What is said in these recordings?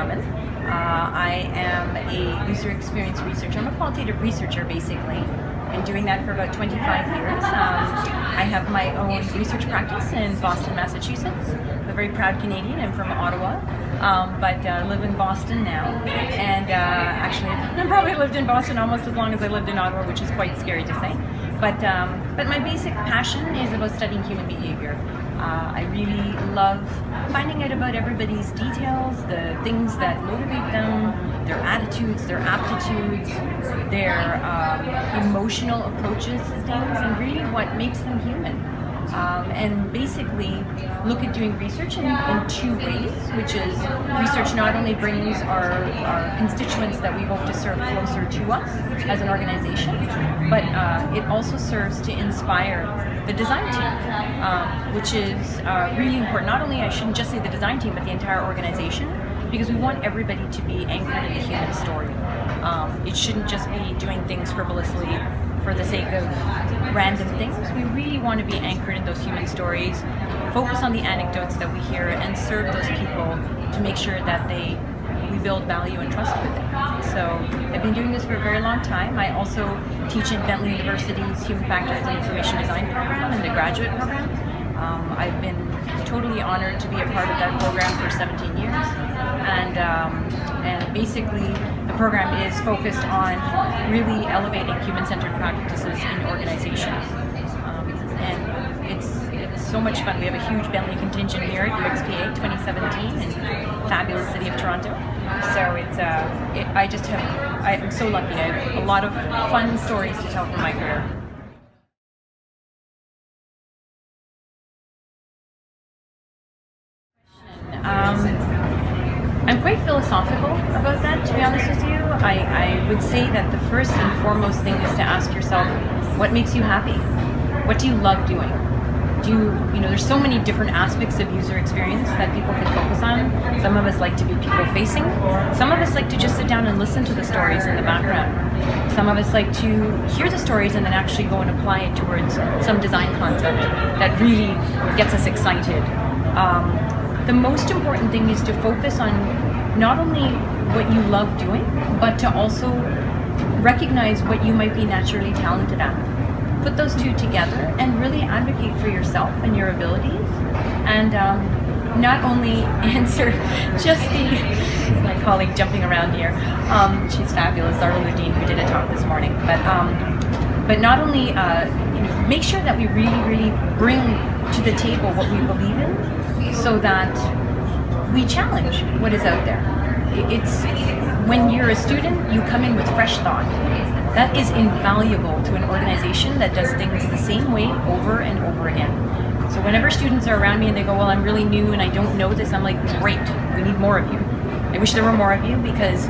Kothandaraman. I am a user experience researcher. I'm a qualitative researcher, basically. Been doing that for about 25 years. I have my own research practice in Boston, Massachusetts. I'm a very proud Canadian. I'm from Ottawa, but live in Boston now. And actually, I've probably lived in Boston almost as long as I lived in Ottawa, which is quite scary to say. But my basic passion is about studying human behavior. I really love finding out about everybody's details, the things that motivate them, their attitudes, their aptitudes, their emotional approaches to things, and really what makes them human. And basically look at doing research in two ways, which is research not only brings our constituents that we hope to serve closer to us as an organization, but it also serves to inspire the design team, which is really important. Not only, I shouldn't just say the design team, but the entire organization, because we want everybody to be anchored in the human story. It shouldn't just be doing things frivolously for the sake of random things. We really want to be anchored in those human stories, focus on the anecdotes that we hear, and serve those people to make sure that we build value and trust with them. So I've been doing this for a very long time. I also teach in Bentley University's Human Factors and Information Design program and the graduate program. I've been totally honored to be a part of that program for 17 years. And basically the program is focused on really elevating human-centered practices in organizations. And it's so much fun. We have a huge Bentley contingent here at UXPA 2017 in the fabulous city of Toronto. So I'm so lucky. I have a lot of fun stories to tell from my career. I'm quite philosophical about that, to be honest with you. I would say that the first and foremost thing is to ask yourself, what makes you happy? What do you love doing? There's so many different aspects of user experience that people can focus on. Some of us like to be people-facing. Some of us like to just sit down and listen to the stories in the background. Some of us like to hear the stories and then actually go and apply it towards some design concept that really gets us excited. The most important thing is to focus on not only what you love doing, but to also recognize what you might be naturally talented at. Put those two together and really advocate for yourself and your abilities, and not only answer just my colleague jumping around here, she's fabulous, Darla Dean, who did a talk this morning, but not only make sure that we really bring to the table what we believe in, so that we challenge what is out there. It's when you're a student, you come in with fresh thought. That is invaluable to an organization that does things the same way over and over again. So whenever students are around me and they go, well, I'm really new and I don't know this, I'm like, great, we need more of you. I wish there were more of you, because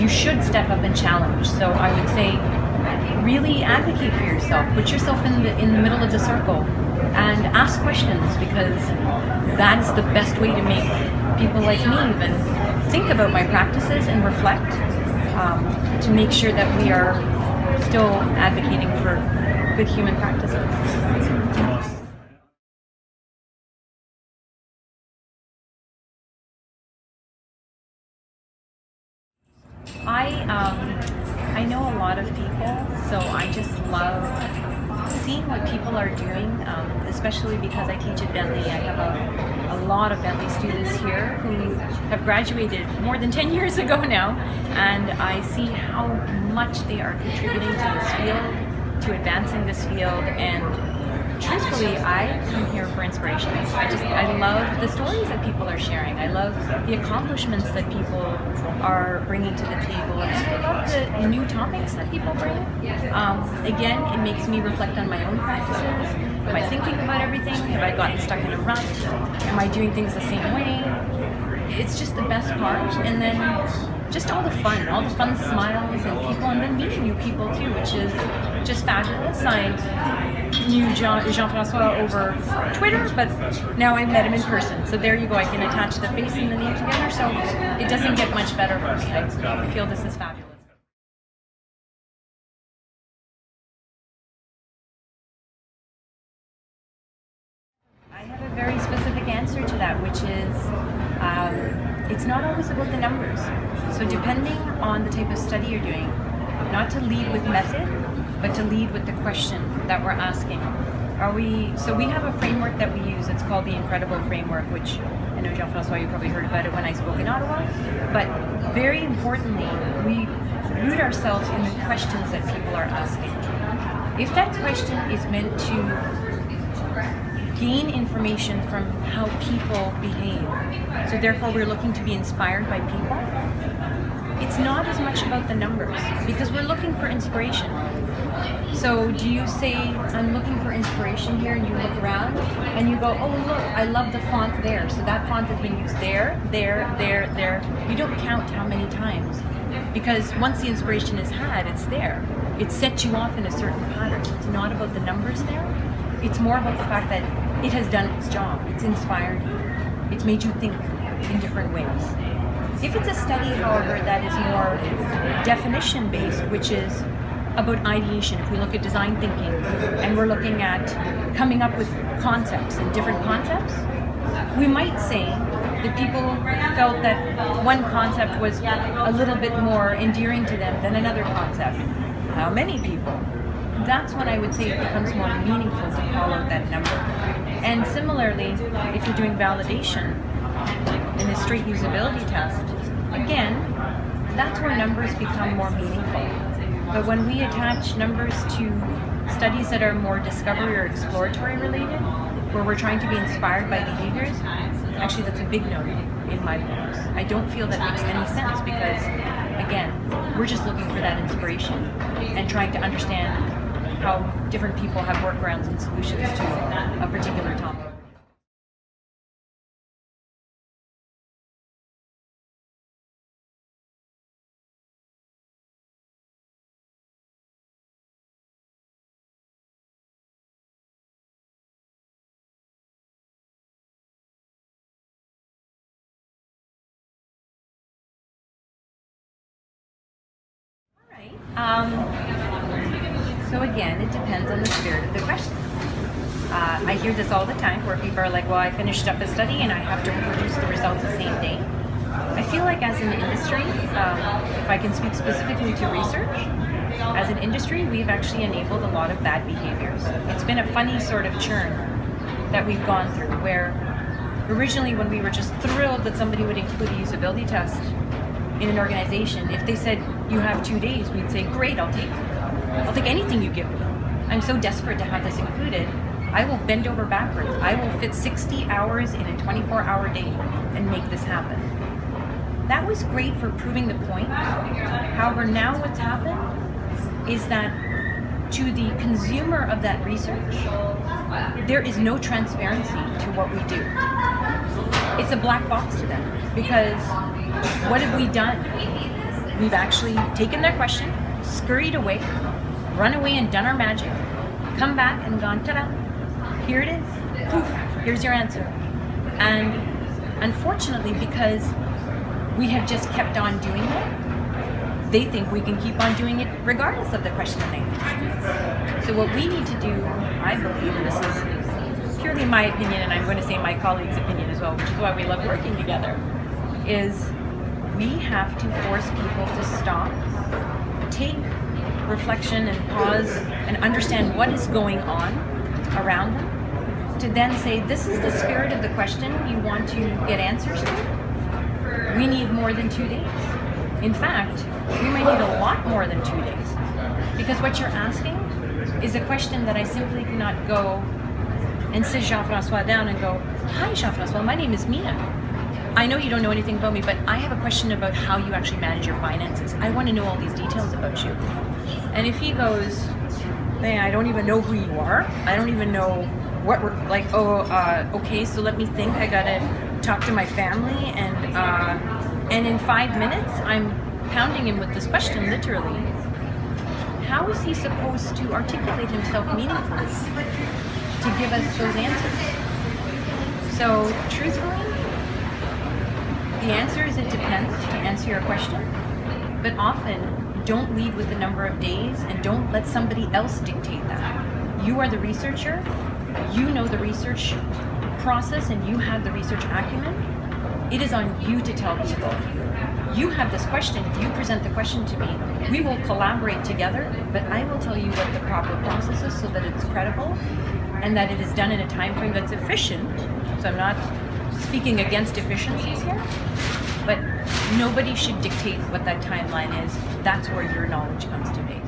you should step up and challenge. So I would say, really advocate for yourself. Put yourself in the middle of the circle and ask questions, because that is the best way to make people like me even think about my practices and reflect, to make sure that we are still advocating for good human practices. I know a lot of people, so I just love seeing what people are doing, especially because I teach at Bentley. I have a lot of Bentley students here who have graduated more than 10 years ago now, and I see how much they are contributing to this field, to advancing this field, and truthfully, I come here for inspiration. I love the stories that people are sharing. I love the accomplishments that people are bringing to the table, and I love the new topics that people bring. Again, it makes me reflect on my own practices. Am I thinking about everything? Have I gotten stuck in a rut? Am I doing things the same way? It's just the best part. And then just all the fun smiles and people, and then meeting new people too, which is just fabulous. I knew Jean-Francois over Twitter, but now I met him in person. So there you go, I can attach the face and the name together, so it doesn't get much better for me. I feel this is fabulous. I have a very specific answer to that, which is it's not always about the numbers. So depending on the type of study you're doing, not to lead with method, but to lead with the question that we're asking. So we have a framework that we use. It's called the Incredible Framework, which I know Jean-François, you probably heard about it when I spoke in Ottawa. But very importantly, we root ourselves in the questions that people are asking. If that question is meant to gain information from how people behave, so therefore we're looking to be inspired by people, it's not as much about the numbers, because we're looking for inspiration. So do you say, I'm looking for inspiration here, and you look around and you go, oh look, I love the font there, so that font has been used there, there, there, there. You don't count how many times, because once the inspiration is had, it's there. It sets you off in a certain pattern. It's not about the numbers there. It's more about the fact that it has done its job. It's inspired you. It's made you think in different ways. If it's a study, however, that is more definition-based, which is about ideation, if we look at design thinking and we're looking at coming up with concepts and different concepts, we might say that people felt that one concept was a little bit more endearing to them than another concept. How many people? That's when I would say it becomes more meaningful to follow that number. And similarly, if you're doing validation in a straight usability test, again, that's where numbers become more meaningful. But when we attach numbers to studies that are more discovery or exploratory related, where we're trying to be inspired by behaviors, actually that's a big no in my books. I don't feel that makes any sense, because again, we're just looking for that inspiration and trying to understand how different people have workarounds and solutions to a particular topic. So again, it depends on the spirit of the question. I hear this all the time, where people are like, well, I finished up a study and I have to reproduce the results the same day. I feel like as an industry, if I can speak specifically to research, as an industry, we've actually enabled a lot of bad behaviors. It's been a funny sort of churn that we've gone through, where originally when we were just thrilled that somebody would include a usability test in an organization, if they said, you have 2 days, we'd say, great, I'll take anything you give me. I'm so desperate to have this included, I will bend over backwards. I will fit 60 hours in a 24-hour day and make this happen. That was great for proving the point. However, now what's happened is that to the consumer of that research, there is no transparency to what we do. It's a black box to them, because what have we done? We've actually taken their question, scurried away, run away and done our magic, come back and gone, ta-da, here it is, poof, here's your answer. And unfortunately, because we have just kept on doing it, they think we can keep on doing it regardless of the question that they ask. So what we need to do, I believe, and this is purely my opinion, and I'm going to say my colleagues' opinion as well, which is why we love working together, is we have to force people to stop, take reflection and pause and understand what is going on around them, to then say, this is the spirit of the question you want to get answers to. We need more than 2 days. In fact, we might need a lot more than 2 days, because what you're asking is a question that I simply cannot go and sit Jean-François down and go, hi Jean-François, my name is Meena. I know you don't know anything about me, but I have a question about how you actually manage your finances. I want to know all these details about you. And if he goes, man, I don't even know who you are. I don't even know what we're like, okay, so let me think. I gotta talk to my family, and in 5 minutes, I'm pounding him with this question, literally. How is he supposed to articulate himself meaningfully to give us those answers? So, truthfully, the answer is it depends, to answer your question, but often don't lead with the number of days, and don't let somebody else dictate that. You are the researcher, you know the research process, and you have the research acumen. It is on you to tell people. You have this question, you present the question to me, we will collaborate together, but I will tell you what the proper process is so that it's credible and that it is done in a time frame that's efficient. So I'm not speaking against efficiencies here, but nobody should dictate what that timeline is. That's where your knowledge comes to me.